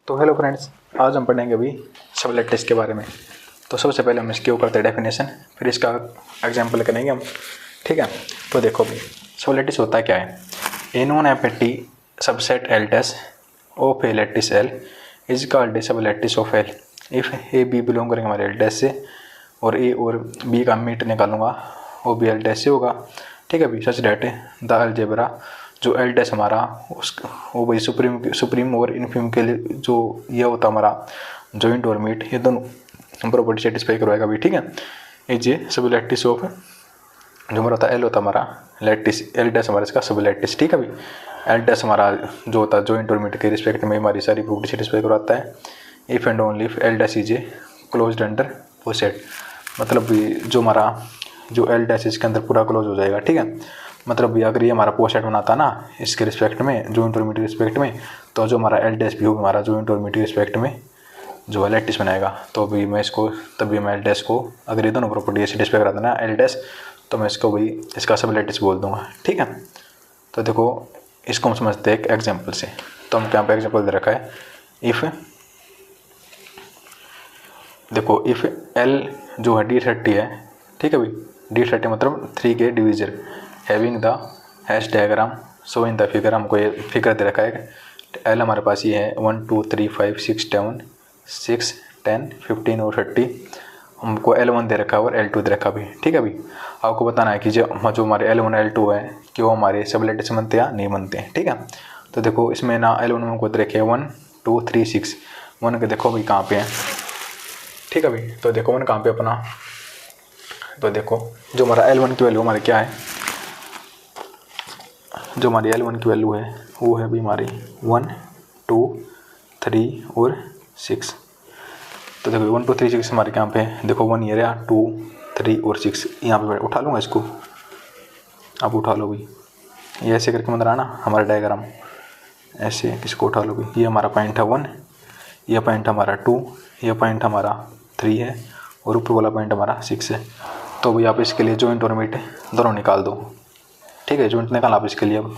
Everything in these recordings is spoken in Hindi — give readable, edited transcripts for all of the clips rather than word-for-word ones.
तो हेलो फ्रेंड्स, आज हम पढ़ेंगे अभी सबलेट टेस्ट के बारे में। तो सबसे पहले हम इसके ऊपर करते हैं डेफिनेशन, फिर इसका एग्जांपल करेंगे हम। ठीक है, तो देखो भी सबलेट टेस्ट होता क्या है। A non empty subset L test of a lattice L is called sublattice of L if A B belong करेंगे हमारे एल टेस्ट से और ए और बी का मीट निकालूंगा वो भी एल टेस्ट से होगा। ठीक है भी, सच डेट द अलजेब्रा जो एल टेस्ट हमारा वो भाई सुप्रीम और इन्फीम के लिए जो ये होता हमारा जॉइंट और मीट, ये दोनों प्रॉपर्टी सेटिस्फाई करवाएगा भी। ठीक है, इज ये सब लैटिस ऑफ जो हमारा होता है एल होता हमारा लैटिस, एल टेस्ट हमारा इसका सब लैटिस। ठीक है भाई, एल टेस्ट हमारा जो होता है जॉइंट और मीट के रिस्पेक्ट में हमारी सारी प्रॉपर्टी सेटिस्फाई करवाता है। If and only if L test is a closed under poset, मतलब जो हमारा जो एल टेस्ट इसके अंदर पूरा क्लोज हो जाएगा। ठीक है, मतलब अगर ये हमारा पोसेट बनाता ना इसके रिस्पेक्ट में जॉइंट और मीट के रिस्पेक्ट में, तो जो हमारा एल टेस्ट भी होगा हमारा जॉइंट और मीट के रिस्पेक्ट में जो है लैटिस बनाएगा। तो अभी मैं इसको तभी मैं एल टेस्ट को अगर ये दोनों प्रॉपर्टी सेटिस्फाई करा देना एल टेस्ट, तो मैं इसको भाई इसका सब लैटिस बोल दूंगा। ठीक है, तो देखो इसको हम समझते हैं एक एग्जाम्पल से। तो हम यहाँ पे एग्जाम्पल दे रखा है, इफ़ देखो इफ़ एल जो है D30 है। ठीक है भाई, D30 मतलब 3 के divisor having the hash diagram so in the figure, हमको ये फिगर दे रखा है। एल हमारे पास ये है 1 2 3 5 6 7 6 10 15 और 30। हमको L1 दे रखा है और L2 दे रखा भी। ठीक है भाई, आपको बताना है कि जो हमारे L1 L2 है कि वो हमारे सब लैटिस बनते हैं या नहीं बनते हैं। ठीक है, तो देखो इसमें ना L1 में हमको दे रखे 1 2 3 6 1 के देखो भाई कहाँ पे है। ठीक है भाई, तो देखो 1 कहाँ पे अपना, तो देखो जो हमारा L1 की वैल्यू हमारी क्या है, जो हमारी L1 की वैल्यू है वो है भी हमारी 1 2 3 और 6। तो देखो 1 2 3 6 हमारे यहाँ पे देखो 1 ये रहा 2 3 और 6 यहाँ पे उठा लूँगा इसको, आप उठा लो भाई, ये ऐसे करके मतलब ना हमारा डायग्राम ऐसे इसको उठा लो भाई। ये हमारा पॉइंट है 1, ये पॉइंट हमारा 2, ये पॉइंट हमारा 3 है और ऊपर वाला पॉइंट हमारा 6 है। तो भाई आप इसके लिए जॉइंट और मीट दोनों निकाल दो। ठीक है, जॉइंट निकाल आप इसके लिए। अब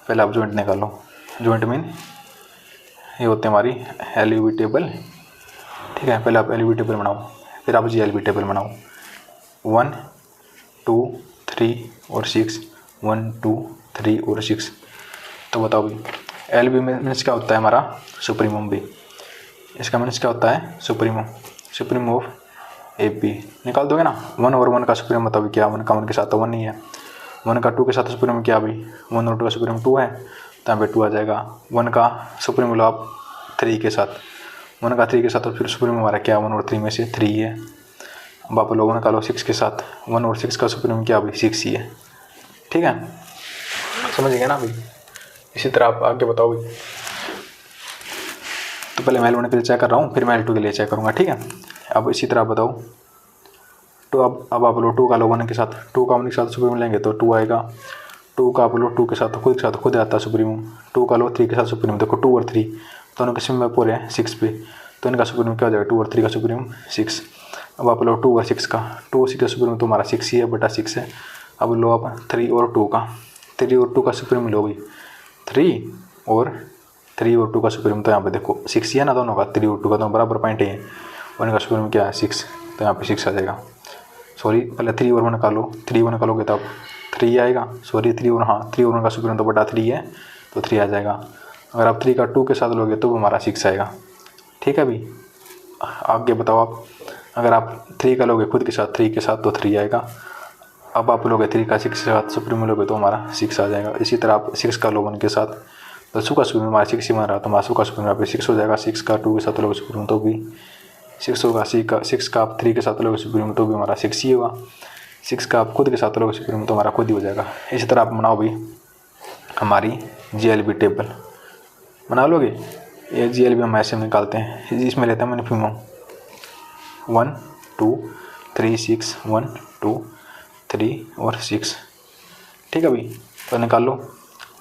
पहले आप जॉइंट निकालो। जॉइंट मीन ये होते हैं हमारी LUV टेबल। ठीक है, पहले आप LUV टेबल बनाओ, फिर आप GLB टेबल बनाओ। 1 2 3 और 6 1 2 3 और 6। तो बताओ भाई LB मीन्स क्या होता है हमारा सुप्रीमम भी, इसका मीन्स क्या होता है सुप्रीमम, सुप्रीम ऑफ AB निकाल दोगे ना। 1 और 1 का सुप्रीमम बताओ क्या, 1 का 1 के साथ तो 1 नहीं है, 1 का 2 के साथ सुप्रीम क्या भाई 1 और 2 का सुप्रीम 2 है, तो यहाँ पे 2 आ जाएगा। 1 का सुप्रीम लो आप 3 के साथ, 1 का 3 के साथ तो फिर सुप्रीम हमारा क्या 1 और 3 में से 3 है। अब आप लोग 1 का लो 6 के साथ, 1 और 6 का सुप्रीम क्या भाई 6 ही है। ठीक है, समझ गए ना भाई। इसी तरह आप आगे बताओ भाई। तो पहले मैं L1 के लिए चेक कर रहा हूँ, फिर मैं L2 के लिए चेक करूँगा। ठीक है, अब इसी तरह बताओ। तो अब आप लो 2 का लो 1 के साथ, 2 का 1 के साथ सुप्रीम लेंगे तो 2 आएगा। 2 का आप लो 2 के साथ खुद आता है सुप्रीम। 2 का लो 3 के साथ सुप्रीम, देखो 2 और 3 दोनों किस्म में पूरे हैं 6 पे, तो इनका सुप्रीम क्या हो जाएगा 2 और 3 का सुप्रीम 6। अब आप लो 2 और 6 का, 2 और 6 का सुप्रीम तो हमारा 6 ही है बटा 6 है। अब लो आप 3 और 2 का, 3 और 2 का सुप्रीम लो भाई 3 और 2 का सुप्रीम, तो यहाँ पे देखो 6 ही है ना दोनों का, 3 और 2 का दोनों बराबर पॉइंट है। 1 का सुप्रीम क्या है 6, तो यहाँ पे 6 आ जाएगा। सॉरी पहले 3 और 1 का लो, 3 1 का लोगे तब 3 आएगा। सॉरी 3 और 3 और 1 का सुप्रीम तो बटा 3 है, तो 3 आ जाएगा। अगर आप 3 का 2 के साथ लोगे तो हमारा 6 आएगा। ठीक है भाई, आगे बताओ आप। अगर आप 3 का लोगे खुद के साथ 3 के साथ तो 3 आएगा। अब आप लोगे 3 का 6 के साथ सुप्रीम लोगे तो हमारा 6 आ जाएगा। इसी तरह आप 6 का लो 1 के साथ, तो सु का सुप्रीम हमारा 6 ही बन रहा तो हमारा सु का सुप्रीम यहाँ पे 6 हो जाएगा। 6 का 2 के साथ लोगे सुप्रीम तो भी 6 होगा। 6 का आप 3 के साथ लोगे सुप्रीम तो भी हमारा 6 ही होगा। 6 का आप खुद के साथ लोगे सुप्रीम तो हमारा खुद ही हो जाएगा। इसी तरह आप बनाओ भी हमारी GLB टेबल बना लोगे। ये GLB हम ऐसे निकालते हैं, इसमें लेते हैं इन्फीमम 1 2 3 6 1 2 3 और 6। ठीक है भाई, तो निकाल लो।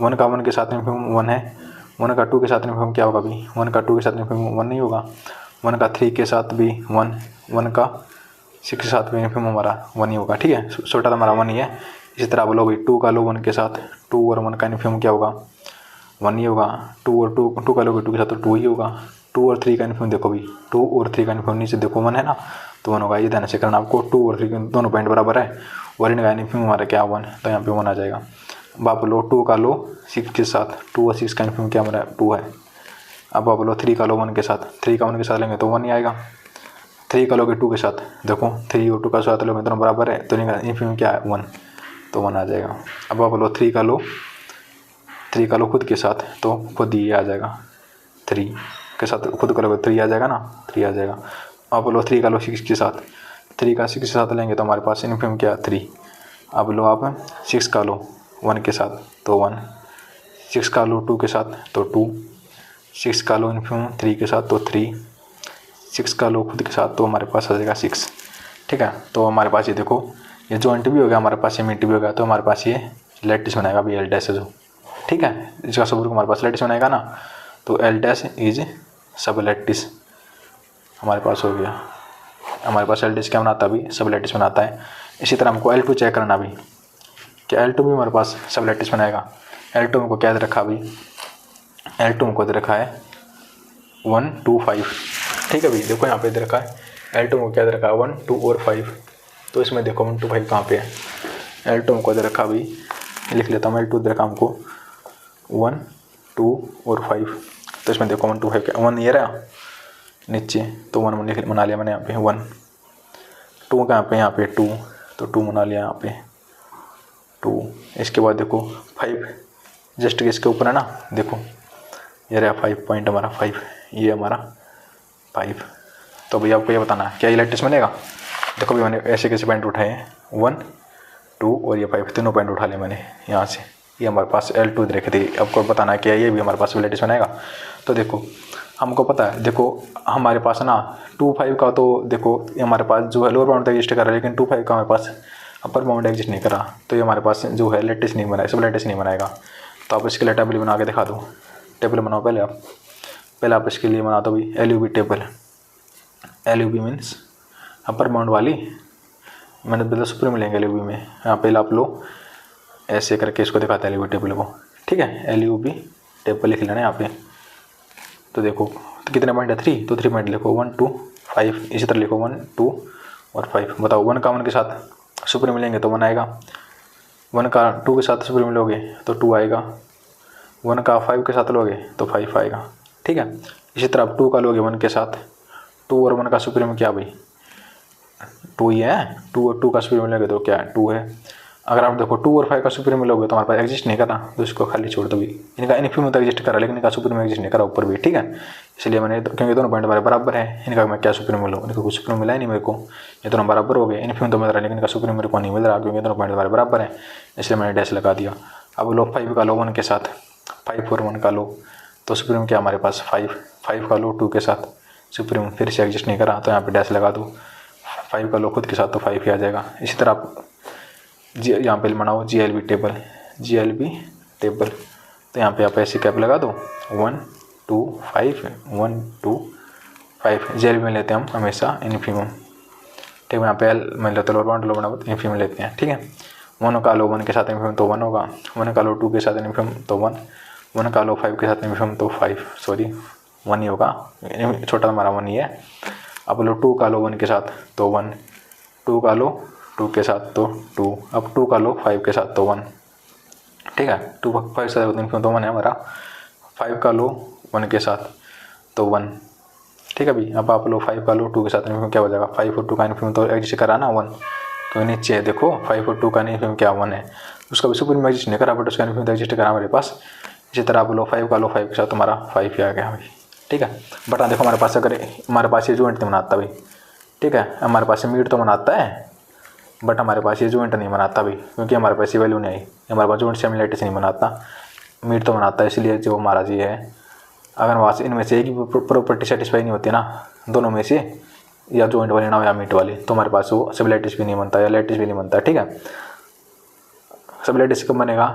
1 का 1 के साथ इन्फीमम 1 है, 1 का 2 के साथ इन्फीमम क्या होगा भाई 1 का 2 के साथ इन्फीमम 1 नहीं होगा। 1 का 3 के साथ भी 1, 1 का 6 के साथ भी इन्फीमम हमारा 1 ही होगा। ठीक है, छोटा तो हमारा 1 ही है। इसी तरह बोलो भाई 2 का लो 1 के साथ, 2 और 1 का इन्फीमम क्या होगा 1 ही होगा। 2 और 2 का लोगे 2 के साथ तो 2 ही होगा। 2 और 3 का इन्फिमम देखो भी, 2 और 3 का इन्फिमम नीचे देखो 1 है ना, तो 1 होगा। ये ध्यान से करना आपको, 2 और 3 दोनों पॉइंट बराबर है और इनका इन्फिमम हमारा क्या 1, तो यहाँ पे 1 आ जाएगा। अब आप लो 2 का लो 6 के साथ, 2 और 6 का इन्फिमम क्या हमारा 2 है। अब आप लो 3 का लो 1 के साथ, 3 का 1 के साथ लेंगे तो 1 ही आएगा। 3 का लोगे 2 के साथ, देखो 3 और 2 का साथ लोगे दोनों बराबर है, तो इनका इन्फिमम क्या है 1, तो 1 आ जाएगा। अब आप लो 3 का लो खुद के साथ, तो खुद ही आ जाएगा। 3 के साथ खुद करोगे 3 आ जाएगा ना, 3 आ जाएगा। आप लो 3 का लो 6 के साथ, 3 का 6 के साथ लेंगे तो हमारे पास इन्फिमम क्या 3। अब लो आप 6 का लो 1 के साथ तो 1, 6 का लो 2 के साथ तो 2, 6 का लो इन्फिमम 3 के साथ तो 3, 6 का लो खुद के साथ तो हमारे पास आ जाएगा 6। ठीक है, तो हमारे पास ये देखो ये जॉइंट भी हो गया हमारे पास, ये मिड भी हो गया, तो हमारे पास ये लैटिस बनाएगा अभी एल डैश है जो। ठीक है, इसका सब हमारे पास लैटिस बनाएगा ना, तो एल डैश इज सब लैटिस हमारे पास हो गया। हमारे पास एल डैश क्या बनाता है अभी, सब लैटिस बनाता है। इसी तरह हमको L2 चेक करना भी, कि L2 भी हमारे पास सब लैटिस बनाएगा। L2 हमको क्या दे रखा अभी, L2 हमको दे रखा है 1 2 5। ठीक है भाई, देखो यहाँ पे दे रखा है L2 को क्या दे रखा है 1 2 और 5, तो इसमें देखो 1 2 5 कहाँ पे है। L2 को दे रखा अभी, लिख लेता हूँ, L2 दे रखा हमको 1 2 और 5, तो इसमें देखो 1 2 5 1 ये रहा नीचे, तो 1 बना लिया मैंने यहाँ पे 1, 2 कहाँ पे यहाँ पे 2, तो 2 बना लिया यहाँ पे 2। इसके बाद देखो 5 जस्ट इसके ऊपर है ना, देखो ये रहा 5 पॉइंट हमारा 5, ये हमारा 5। तो भैया आपको ये बताना है क्या ये लैटिस बनेगा। देखो भाई मैंने ऐसे कैसे पॉइंट उठाए हैं 1 2 और ये 5, तीनों पॉइंट उठा लिए मैंने यहाँ से, ये हमारे पास L2 दे रखी थी। आपको बताना है क्या ये भी हमारे पास लैटिस बनेगा। तो देखो हमको पता है, देखो हमारे पास ना 2 5 का तो देखो ये हमारे पास जो है लोअर बाउंड तक एग्जिस्ट कर रहा है, लेकिन 2 5 का हमारे पास अपर बाउंड एग्जिस्ट नहीं करा, तो ये हमारे पास जो है लैटिस नहीं बनाएगा, सब लैटिस नहीं बनाएगा। तो आप इसके लिए टेबल बना के दिखा दो, टेबल बनाओ पहले आप इसके लिए बना दो भी LUB table. LUB means upper bound वाली, मैंने मतलब सुप्रीम मिलेंगे LUB में। यहाँ पहले आप लो ऐसे करके इसको दिखाते हैं LUB टेबल को। ठीक है, LUB टेबल लिख लेना यहाँ पे। तो देखो तो कितने पॉइंट है 3, तो 3 पॉइंट लिखो 1 2 5, इसी तरह लिखो 1 2 और 5। बताओ 1 का 1 के साथ सुप्रीम मिलेंगे तो 1 आएगा, 1 का 2 के साथ सुप्रीम लोगे तो 2 आएगा, 1 का 5 के साथ लोगे तो 5 आएगा। ठीक है, इसी तरह आप 2 का लोगे 1 के साथ, 2 और 1 का सुप्रीम क्या भाई 2 ही है, 2 और 2 का सुप्रीम लोगे तो क्या है 2 है। अगर आप देखो 2 और 5 का सुप्रीम लोगे तो हमारे पास एग्जिस्ट नहीं कर रहा, तो इसको खाली छोड़ दो भी। इनका इन्फिमम तो एग्जिस्ट कर रहा है लेकिन इनका सुप्रीम एग्जिस्ट नहीं करा ऊपर भी। ठीक है, इसलिए मैंने क्योंकि दोनों पॉइंट हमारे बराबर है, इनका मैं क्या सुप्रीम लूँ, इनका कुछ सुप्रीम मिला ही नहीं मेरे को, ये दोनों बराबर हो गए। इन्फिमम तो मिल रहा है लेकिन इनका सुप्रीम मेरे को नहीं मिल रहा, क्योंकि दोनों पॉइंट हमारे बराबर है, इसलिए मैंने डैश लगा दिया। अब लो 5 का लो 1 के साथ, 5 और 1 का लो तो सुप्रीम क्या हमारे पास 5 का लो 2 के साथ सुप्रीम फिर से एग्जिस्ट नहीं करा, तो यहाँ पे डैश लगा दो। 5 का लो खुद के साथ तो 5 ही आ जाएगा। इसी तरह आप यहाँ पे बनाओ GLB टेबल, तो यहाँ पे आप ऐसे कैप लगा दो 1 2 5 1 2 5। GLB में लेते हैं हम हमेशा इन्फिमम। ठीक है, यहाँ पे L में लेते लो लो बना इन्फिमम लेते हैं। ठीक है, 1 का लो 1 के साथ इन्फिमम तो 1 होगा, 1 का लो 2 के साथ इन्फिमम तो 1, 1 का लो 5 के साथ इन्फिमम तो 5, सॉरी 1 ही होगा, छोटा हमारा 1 ही है। अब लो 2 का लो 1 के साथ तो 1, 2 का लो 2 के साथ तो 2, अब 2 का लो 5 के साथ तो 1। ठीक है, 2 5 के साथ इन्फिमम तो 1 है हमारा, 5 का लो 1 के साथ तो 1। ठीक है भाई, अब आप लो 5 का लो 2 के साथ इन्फिमम क्या हो जाएगा, 5 और 2 का इन्फिमम तो एग्जिस्ट करा ना 1, तो नीचे है देखो 5 और 2 का इन्फिमम क्या 1 है, उसका भी सुप्रीम एग्जिस्ट नहीं करा बट उसका इन्फिमम तो एग्जिस्ट करा हमारे पास। इसी तरह आप लो 5 का लो 5 के साथ हमारा 5 ही आ गया भाई। ठीक है, बट देखो हमारे पास अगर हमारे पास ये जॉइंट नहीं बनाता भाई। ठीक है, हमारे पास मीट तो बनाता है बट हमारे पास ये जॉइंट नहीं बनाता भाई, क्योंकि हमारे पास ये वैल्यू नहीं आई, हमारे पास जॉइंट सिमिलैरिटी नहीं बनाता, मीट तो बनाता है। इसलिए जो हमारा ये है, अगर वहाँ से इनमें से एक ही प्रॉपर्टी सेटिस्फाई नहीं होती ना दोनों में से, या जॉइंट वाली ना हो या मीट वाली, तो हमारे पास वो सिमिलैरिटी भी नहीं बनता या लैटिस भी नहीं बनता। ठीक है, सिमिलैरिटी कब बनेगा,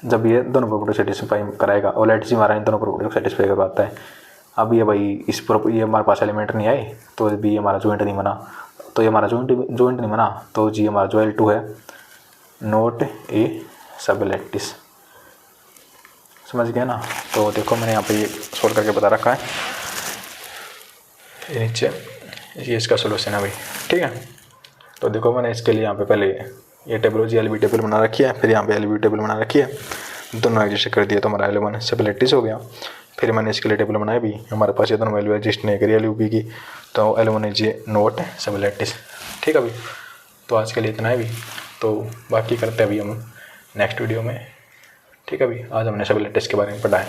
जब ये दोनों प्रॉपर्टी सेटिस्फाई कराएगा, और लैटिस हमारा इन दोनों प्रॉपर्टी को सेटिस्फाई करवाता है। अब ये भाई ये हमारे पास एलिमेंट नहीं आए तो भी हमारा जॉइंट नहीं बना, तो ये हमारा जॉइंट नहीं बना, तो जी हमारा जो L2 है नॉट ए सब लैटिस, समझ गए ना। तो देखो मैंने यहाँ पे ये सोल्व करके बता रखा है, ये नीचे ये इसका सोल्यूशन है भाई, ठीक है। तो देखो मैंने इसके लिए यहाँ पे पहले ये टेबल GLB टेबल बना रखी है, फिर यहाँ पे LB टेबल बना रखी है, दोनों एडजस्ट कर दिया तो हमारा L1 सब लेटिस हो गया। फिर मैंने इसके लिए टेबल बनाया भी, हमारे पास ये दोनों वैल्यू एडजस्ट नहीं करी LB की, तो L1 इज नॉट सब लेटिस, ठीक है भाई। तो आज के लिए इतना है भी, तो बाकी करते हैं अभी हम नेक्स्ट वीडियो में, ठीक है भाई। आज हमने सब लेटिस के बारे में पढ़ा है।